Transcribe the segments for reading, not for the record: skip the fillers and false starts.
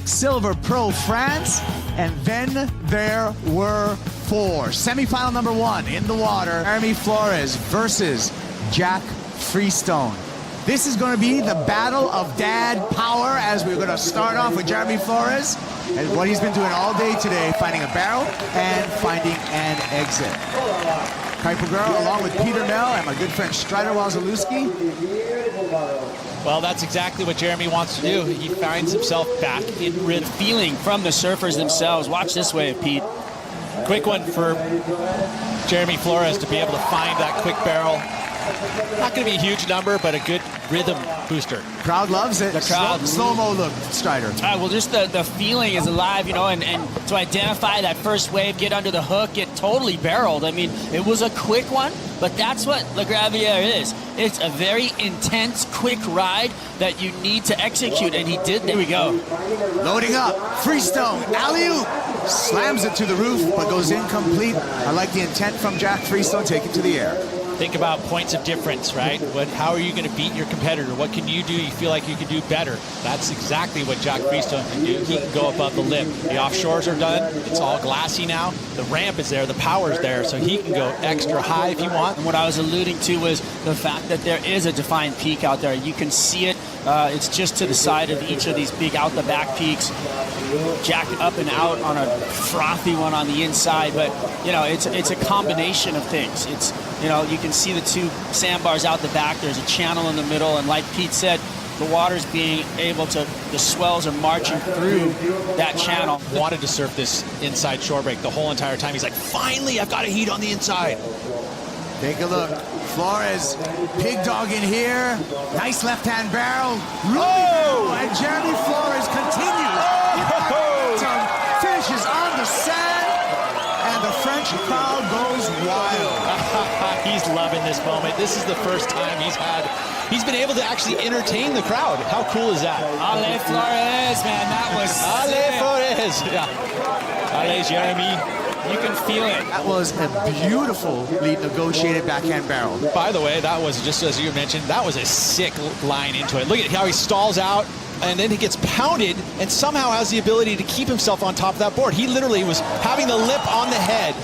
Quiksilver Pro France, and then there were 4. Semifinal number 1 in the water, Jeremy Flores versus Jack Freestone. This is going to be the battle of dad power, as we're going to start off with Jeremy Flores and what he's been doing all day today, finding a barrel and finding an exit. Kuiper Girl, along with Peter Mel and my good friend Strider Wazalewski. Well, that's exactly what Jeremy wants to do. He finds himself back in rhythm. Feeling from the surfers themselves. Watch this wave, Pete. Quick one for Jeremy Flores to be able to find that quick barrel. Not going to be a huge number, but a good rhythm booster. Crowd loves it. The crowd. Slow-mo look, Strider. Well, just the feeling is alive, you know, and to identify that first wave, get under the hook, get totally barreled. I mean, it was a quick one, but that's what La Gravière is. It's a very intense, quick ride that you need to execute, and he did. There we go. Loading up. Freestone. Alley-oop. Slams it to the roof, but goes incomplete. I like the intent from Jack Freestone. Take it to the air. Think about points of difference, right? How are you going to beat your competitor? What can you do you feel like you can do better? That's exactly what Jack Freestone can do. He can go above the lip. The offshores are done. It's all glassy now. The ramp is there. The power's there. So he can go extra high if you want. And what I was alluding to was the fact that there is a defined peak out there. You can see it. It's just to the side of each of these big out-the-back peaks. Jack up and out on a frothy one on the inside. But, you know, it's a combination of things. It's, you know, you can see the 2 sandbars out the back. There's a channel in the middle, and like Pete said, the water's being able to, the swells are marching through that channel. Wanted to surf this inside shore break the whole entire time. He's like, finally, I've got a heat on the inside. Take a look. Flores, pig dog in here. Nice left-hand barrel. Oh! And Jeremy Flores continues. Finishes on the sand. And the French crowd goes wild. He's loving this moment. This is the first time he's been able to actually entertain the crowd. How cool is that? Ale Flores, man, that was Ale Flores. Yeah. Ale Jeremy. You can feel it. That was a beautifully negotiated backhand barrel. By the way, that was, just as you mentioned, that was a sick line into it. Look at how he stalls out, and then he gets pounded and somehow has the ability to keep himself on top of that board. He literally was having the lip on the head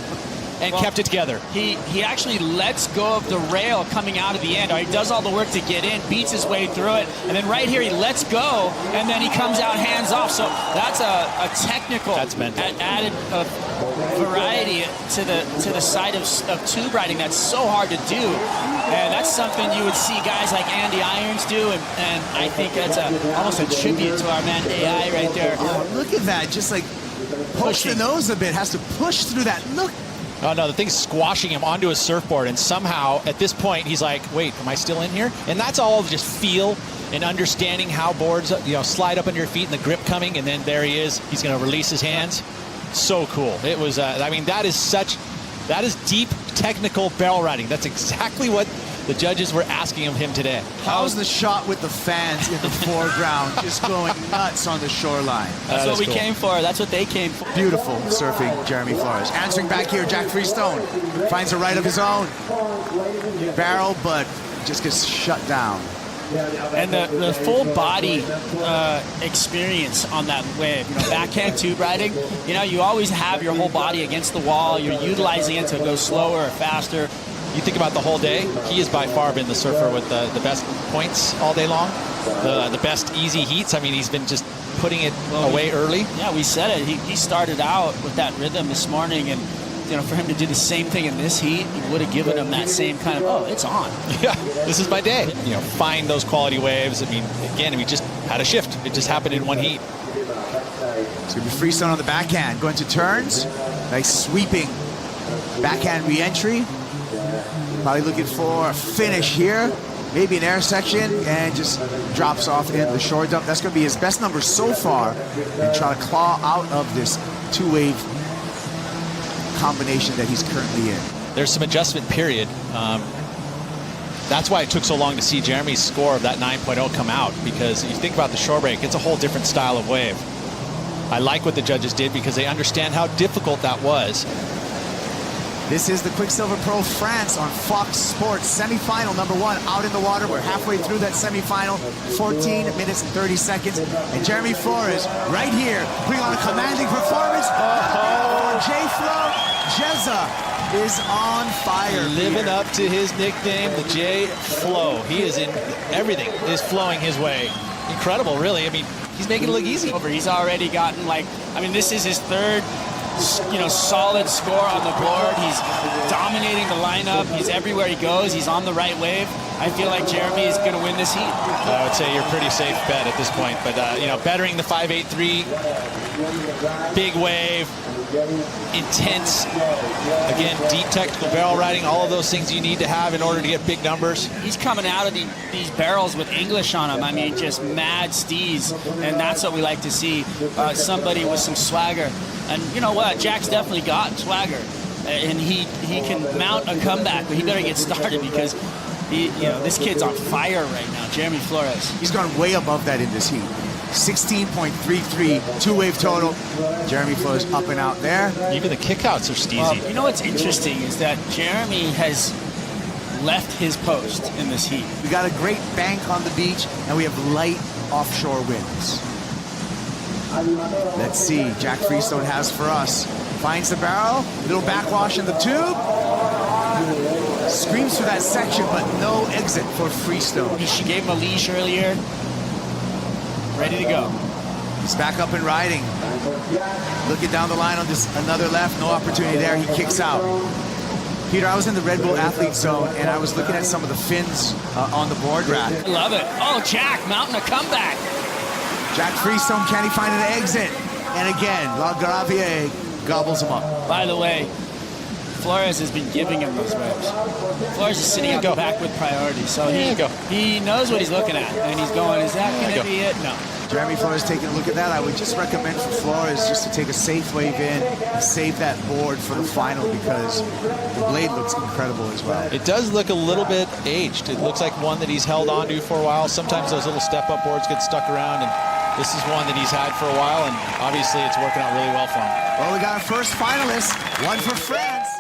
and kept it together. He actually lets go of the rail coming out of the end. He does all the work to get in, beats his way through it, and then right here he lets go, and then he comes out hands off. So that's a technical added variety to the side of tube riding that's so hard to do. And that's something you would see guys like Andy Irons do, and I think that's almost a tribute to our man AI right there. Oh, look at that, just like push the nose a bit, has to push through that. Look. Oh no, the thing's squashing him onto his surfboard, and somehow at this point he's like, wait, am I still in here? And that's all of just feel and understanding how boards, you know, slide up under your feet and the grip coming, and then there he is. He's going to release his hands. So cool. It was, I mean, that is deep technical barrel riding. That's exactly what the judges were asking of him today. How's the shot with the fans in the foreground just going nuts on the shoreline? That's what we came for. That's what they came for. Beautiful surfing, Jeremy Flores. Answering back here, Jack Freestone finds a right of his own. Barrel, but just gets shut down. And the full body experience on that wave, you know, backhand tube riding, you know, you always have your whole body against the wall. You're utilizing it to go slower or faster. You think about the whole day, he has by far been the surfer with the best points all day long, the best easy heats. I mean, he's been just putting it away early. Yeah, we said it. He started out with that rhythm this morning, and you know, for him to do the same thing in this heat, it would have given him that same kind of, oh, it's on. Yeah, this is my day. You know, find those quality waves. I mean, again, we just had a shift. It just happened in one heat. It's going to be Freestone on the backhand, going to turns. Nice sweeping backhand re-entry. Probably looking for a finish here. Maybe an air section, and just drops off in the shore dump. That's going to be his best number so far, and try to claw out of this 2-wave combination that he's currently in. There's some adjustment period. That's why it took so long to see Jeremy's score of that 9.0 come out, because you think about the shore break, it's a whole different style of wave. I like what the judges did because they understand how difficult that was. This is the Quiksilver Pro France on Fox Sports semifinal number 1 out in the water. We're halfway through that semifinal, 14 minutes and 30 seconds. And Jeremy Flores right here putting on a commanding performance. J-Flow, Jezza is on fire. Living up to his nickname, the J-Flow. He is in, everything is flowing his way. Incredible, really. I mean, he's making it look easy. He's already gotten this is his third solid score on the board. He's dominating the lineup. He's everywhere he goes. He's on the right wave. I feel like Jeremy is going to win this heat. I would say you're a pretty safe bet at this point. But, bettering the 5.83, big wave, intense, again, deep technical barrel riding, all of those things you need to have in order to get big numbers. He's coming out of these barrels with English on him. I mean, just mad steez. And that's what we like to see, somebody with some swagger. And you know what? Jack's definitely got swagger, and he can mount a comeback, but he better get started because this kid's on fire right now. Jeremy Flores. He's gone way above that in this heat. 16.33 two-wave total. Jeremy Flores up and out there. Even the kickouts are steezy. You know what's interesting is that Jeremy has left his post in this heat. We got a great bank on the beach, and we have light offshore winds. Let's see, Jack Freestone has for us. Finds the barrel, little backwash in the tube. Screams for that section, but no exit for Freestone. She gave him a leash earlier. Ready to go. He's back up and riding. Looking down the line on this another left, no opportunity there. He kicks out. Peter, I was in the Red Bull athlete zone, and I was looking at some of the fins on the board rack. Love it. Oh, Jack mounting a comeback. Jack Freestone, can he find an exit? And again, La Gravier gobbles him up. By the way, Flores has been giving him those waves. Flores is sitting out the back with priority, so he knows what he's looking at, and he's going, is that going to be it? No. Jeremy Flores taking a look at that. I would just recommend for Flores just to take a safe wave in and save that board for the final because the blade looks incredible as well. It does look a little bit aged. It looks like one that he's held on to for a while. Sometimes those little step-up boards get stuck around, and this is one that he's had for a while, and obviously it's working out really well for him. Well, we got our first finalist, one for France.